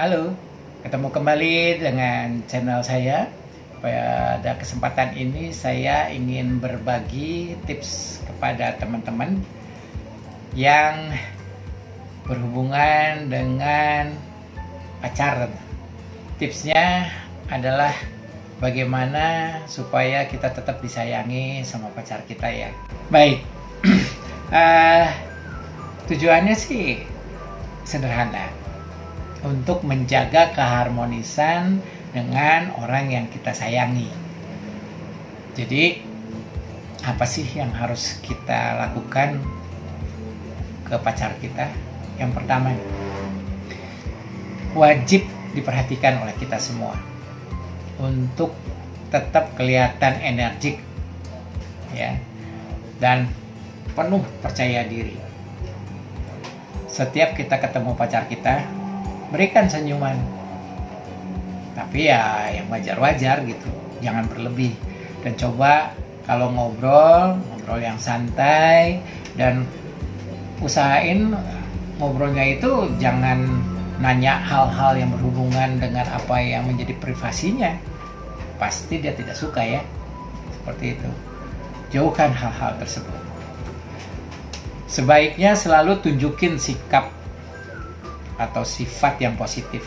Halo, ketemu kembali dengan channel saya. Pada kesempatan ini saya ingin berbagi tips kepada teman-teman yang berhubungan dengan pacaran. Tipsnya adalah bagaimana supaya kita tetap disayangi sama pacar kita ya. Baik, tujuannya sih sederhana, untuk menjaga keharmonisan dengan orang yang kita sayangi. Jadi apa sih yang harus kita lakukan ke pacar kita? Yang pertama, wajib diperhatikan oleh kita semua untuk tetap kelihatan energik ya, dan penuh percaya diri. Setiap kita ketemu pacar kita, berikan senyuman, tapi ya yang wajar-wajar gitu, jangan berlebih. Dan coba kalau ngobrol yang santai, dan usahain ngobrolnya itu jangan nanya hal-hal yang berhubungan dengan apa yang menjadi privasinya. Pasti dia tidak suka ya, seperti itu. Jauhkan hal-hal tersebut. Sebaiknya selalu tunjukin sikap atau sifat yang positif.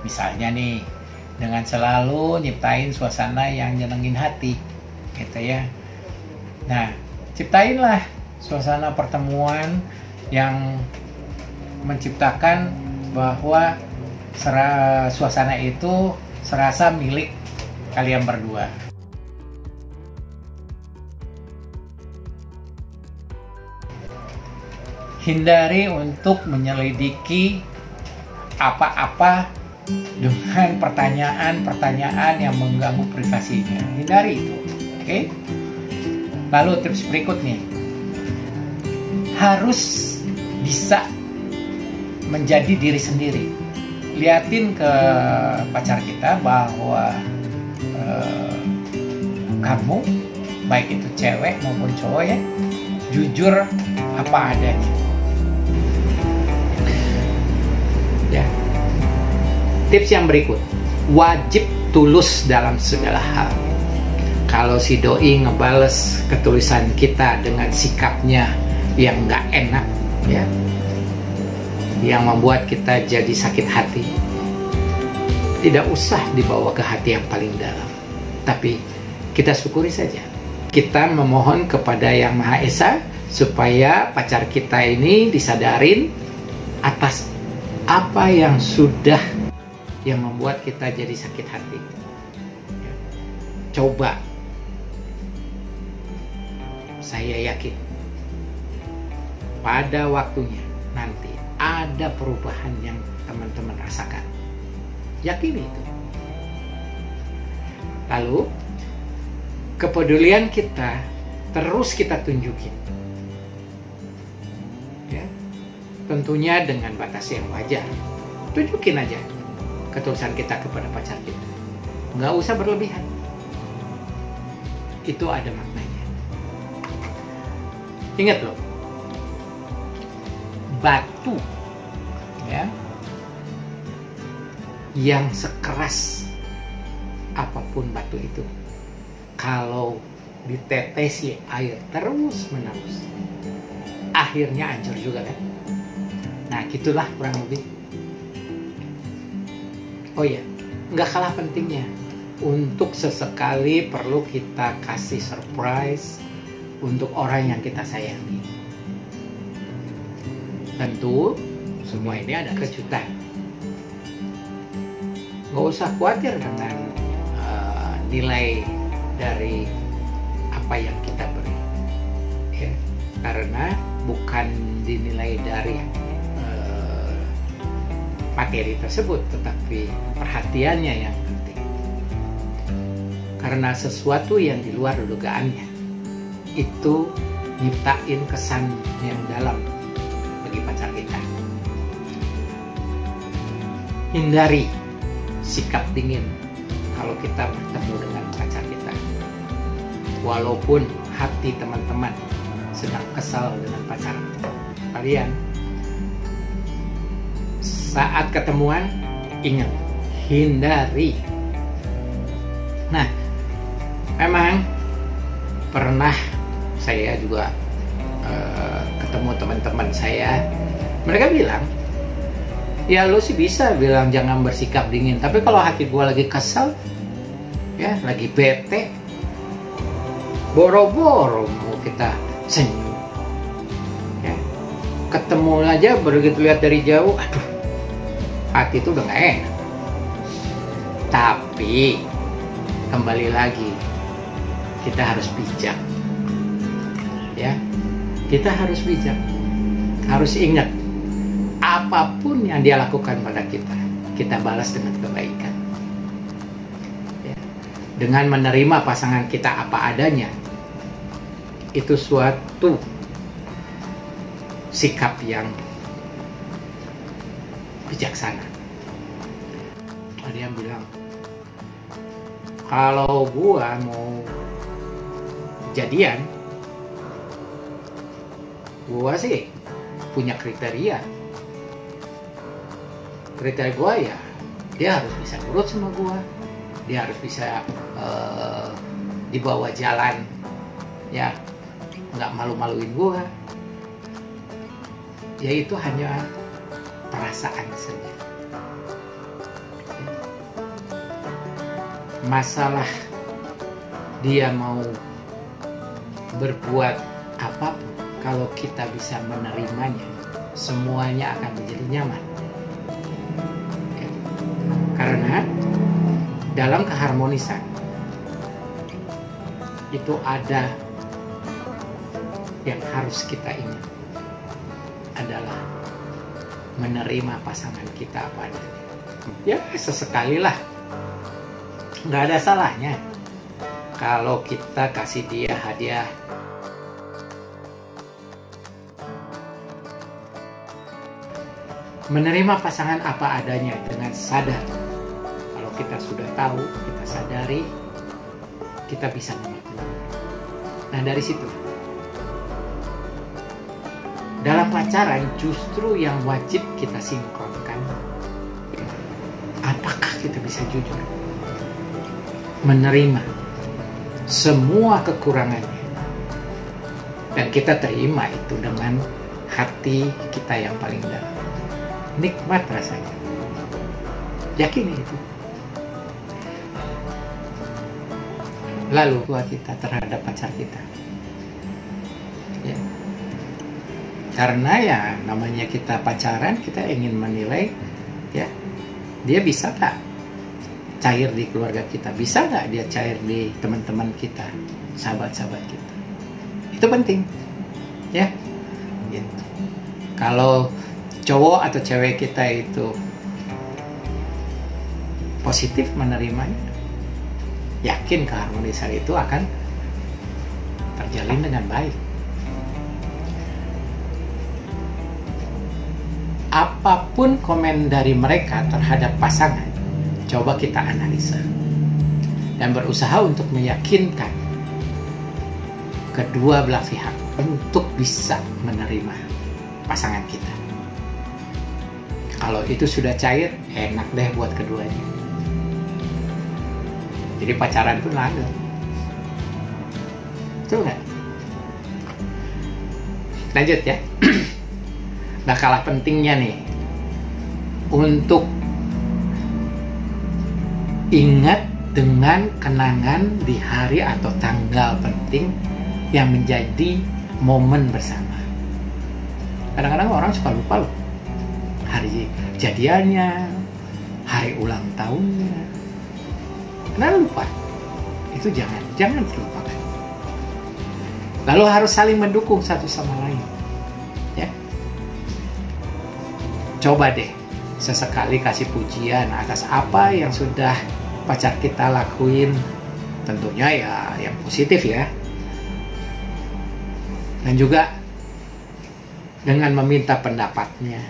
Misalnya nih, dengan selalu nyiptain suasana yang nyenengin hati gitu ya. Nah, ciptainlah suasana pertemuan yang menciptakan bahwa suasana itu serasa milik kalian berdua. Hindari untuk menyelidiki apa-apa dengan pertanyaan-pertanyaan yang mengganggu privasinya. Hindari itu, oke? Lalu tips berikutnya, harus bisa menjadi diri sendiri. Liatin ke pacar kita bahwa kamu, baik itu cewek maupun cowok ya, jujur apa adanya. Ya. Tips yang berikut, wajib tulus dalam segala hal. Kalau si doi ngebales ketulisan kita dengan sikapnya yang nggak enak ya, yang membuat kita jadi sakit hati, tidak usah dibawa ke hati yang paling dalam, tapi kita syukuri saja. Kita memohon kepada Yang Maha Esa supaya pacar kita ini disadarin atas apa yang sudah yang membuat kita jadi sakit hati. Coba, saya yakin pada waktunya nanti ada perubahan yang teman-teman rasakan. Yakin itu. Lalu kepedulian kita terus kita tunjukin ya, tentunya dengan batas yang wajar. Tunjukin aja ketulusan kita kepada pacar kita, nggak usah berlebihan. Itu ada maknanya. Ingat loh, batu ya, yang sekeras apapun batu itu, kalau ditetesi air terus menerus, akhirnya hancur juga kan. Nah gitulah kurang lebih. Oh ya, nggak kalah pentingnya, untuk sesekali perlu kita kasih surprise untuk orang yang kita sayangi. Tentu semua ini ada kejutan. Nggak usah khawatir dengan nilai dari apa yang kita beri ya, karena bukan dinilai dari materi tersebut, tetapi perhatiannya yang penting. Karena sesuatu yang di luar dugaannya itu nyiptain kesan yang dalam bagi pacar kita. Hindari sikap dingin kalau kita bertemu dengan pacar kita. Walaupun hati teman-teman sedang kesal dengan pacar kalian, saat ketemuan ingat, hindari. Nah, memang pernah saya juga ketemu teman-teman saya, mereka bilang, ya lo sih bisa bilang jangan bersikap dingin, tapi kalau hati gue lagi kesel, ya lagi bete, boro-boro mau kita senyum, ya. Ketemu aja begitu lihat dari jauh, aduh, hati itu udah gak enak. Tapi kembali lagi, kita harus bijak, ya. Kita harus bijak, harus ingat, apapun yang dia lakukan pada kita, kita balas dengan kebaikan, ya. Dengan menerima pasangan kita apa adanya, itu suatu sikap yang bijaksana. Ada yang bilang, kalau gua mau jadian, gua sih punya kriteria. Kriteria gua ya, dia harus bisa nurut sama gua, dia harus bisa dibawa jalan, ya, nggak malu-maluin gua. Ya itu hanya perasaan saja. Masalah dia mau berbuat apapun, kalau kita bisa menerimanya, semuanya akan menjadi nyaman. Karena dalam keharmonisan itu ada yang harus kita ingat, adalah menerima pasangan kita apa adanya. Ya sesekali lah, nggak ada salahnya kalau kita kasih dia hadiah. Menerima pasangan apa adanya dengan sadar. Kalau kita sudah tahu, kita sadari, kita bisa memaklumi. Nah dari situ, dalam pacaran justru yang wajib kita sinkronkan, apakah kita bisa jujur menerima semua kekurangannya, dan kita terima itu dengan hati kita yang paling dalam. Nikmat rasanya, yakini itu. Lalu buat kita terhadap pacar kita, ya. Karena ya namanya kita pacaran, kita ingin menilai, ya, dia bisa nggak cair di keluarga kita, bisa nggak dia cair di teman-teman kita, sahabat-sahabat kita. Itu penting, ya. Gitu. Kalau cowok atau cewek kita itu positif menerimanya, yakin keharmonisan itu akan terjalin dengan baik. Apapun komen dari mereka terhadap pasangan, coba kita analisa dan berusaha untuk meyakinkan kedua belah pihak untuk bisa menerima pasangan kita. Kalau itu sudah cair, enak deh buat keduanya. Jadi pacaran itu langgeng. Betul nggak? Lanjut ya. Nah kalah pentingnya nih, untuk ingat dengan kenangan di hari atau tanggal penting yang menjadi momen bersama. Kadang-kadang orang suka lupa loh, hari jadiannya, hari ulang tahunnya. Kenapa lupa? Itu jangan terlupakan. Lalu harus saling mendukung satu sama lain, ya. Coba deh sesekali kasih pujian atas apa yang sudah pacar kita lakuin, tentunya ya yang positif ya. Dan juga dengan meminta pendapatnya,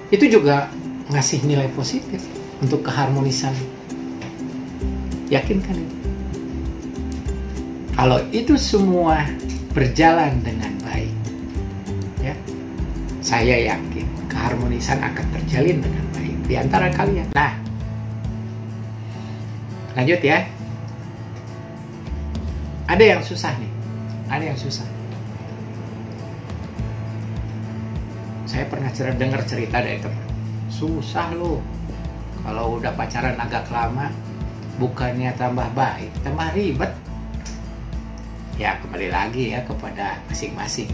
itu juga ngasih nilai positif untuk keharmonisan. Yakinkan itu. Kalau itu semua berjalan dengan baik, ya, saya yakin keharmonisan akan terjalin dengan baik. di antara kalian. Nah, lanjut ya. Ada yang susah nih, ada yang susah. Saya pernah dengar cerita dari teman, susah loh kalau udah pacaran agak lama, bukannya tambah baik, tambah ribet. Ya kembali lagi ya kepada masing-masing.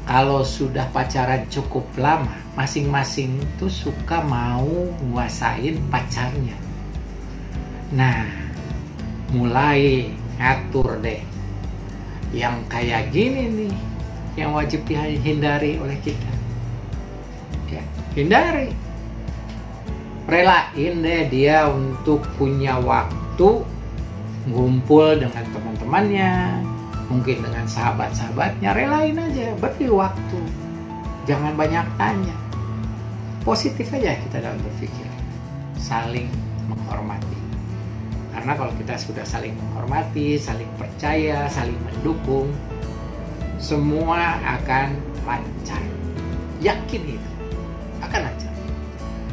Kalau sudah pacaran cukup lama, masing-masing tuh suka mau nguasain pacarnya. Nah, mulai ngatur deh yang kayak gini nih, yang wajib dihindari oleh kita ya, hindari. Relain deh dia untuk punya waktu ngumpul dengan teman-temannya, mungkin dengan sahabat-sahabatnya. Relain aja, beri waktu, jangan banyak tanya, positif aja kita dalam berpikir, saling menghormati. Karena kalau kita sudah saling menghormati, saling percaya, saling mendukung, semua akan lancar. Yakin itu akan lancar.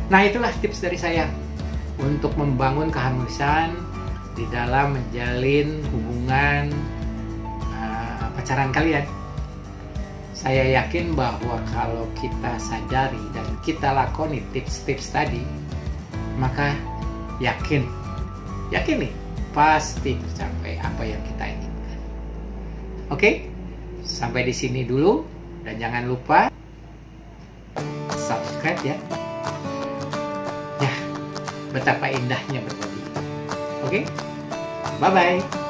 Nah, itulah tips dari saya untuk membangun keharmonisan di dalam menjalin hubungan pacaran kalian. Saya yakin bahwa kalau kita sadari dan kita lakoni tips-tips tadi, maka yakin nih, pasti tercapai apa yang kita inginkan. Oke, sampai di sini dulu, dan jangan lupa subscribe ya. Ya, betapa indahnya berbagi. Oke, bye-bye.